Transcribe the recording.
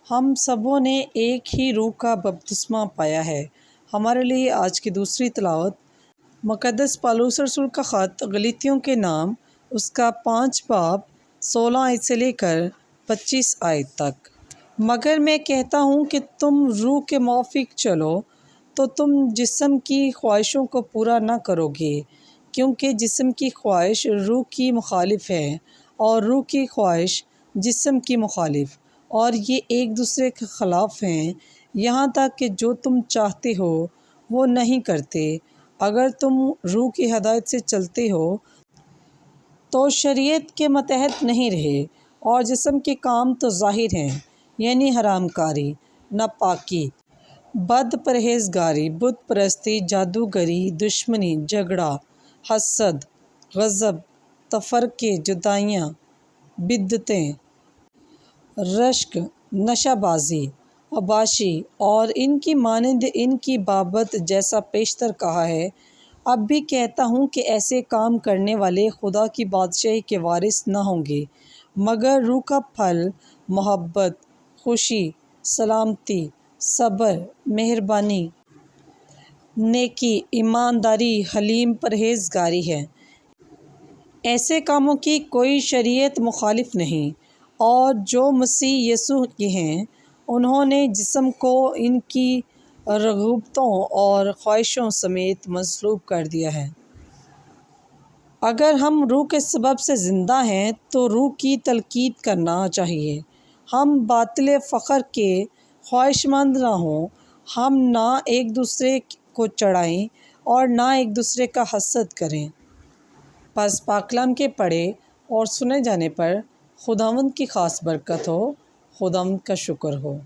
ہم سبوں نے ایک ہی روح کا بپتسمہ پایا ہے۔ ہمارے لیے آج کی دوسری تلاوت مقدس پالوس رسول کا خط غلاطیوں کے نام، اس کا 5 باب 16 آیت سے لے کر 25 آیت تک۔ مگر میں کہتا ہوں کہ تم روح کے موافق چلو تو تم جسم کی خواہشوں کو پورا نہ کرو گے، کیونکہ جسم کی خواہش روح کی مخالف ہے اور روح کی خواہش جسم کی مخالف، اور یہ ایک دوسرے کے خلاف ہیں، یہاں تک کہ جو تم چاہتے ہو وہ نہیں کرتے۔ اگر تم روح کی ہدایت سے چلتے ہو تو شریعت کے متحد نہیں رہے، اور جسم کے کام تو ظاہر ہیں، یعنی حرام کاری، ناپاکی، بد پرہیزگاری، بت پرستی، جادوگری، دشمنی، جھگڑا، حسد، غضب، تفرقے، جدائیاں، بدعتیں، رشک، نشہ بازی، اوباشی اور ان کی مانند ان کی بابت جیسا پیشتر کہا ہے۔ اب بھی کہتا ہوں کہ ایسے کام کرنے والے خدا کی بادشاہی کے وارث نہ ہوں گے، مگر روح کا پھل محبت، خوشی، سلامتی، صبر، مہربانی، نیکی، ایمانداری، حلیم، پرہیزگاری ہے۔ ایسے کاموں کی کوئی شریعت مخالف نہیں، اور جو مسیح یسوع کے ہیں انہوں نے جسم کو ان کی رغبتوں اور خواہشوں سمیت مصلوب کر دیا ہے۔ اگر ہم روح کے سبب سے زندہ ہیں تو روح کی تلقین کرنا چاہیے۔ ہم باطل فخر کے خواہشمند نہ ہوں، ہم نہ ایک دوسرے کو چڑھائیں اور نہ ایک دوسرے کا حسد کریں۔ پس پاک کلام کے پڑھے اور سنے جانے پر خداوند کی خاص برکت ہو۔ خداوند کا شکر ہو۔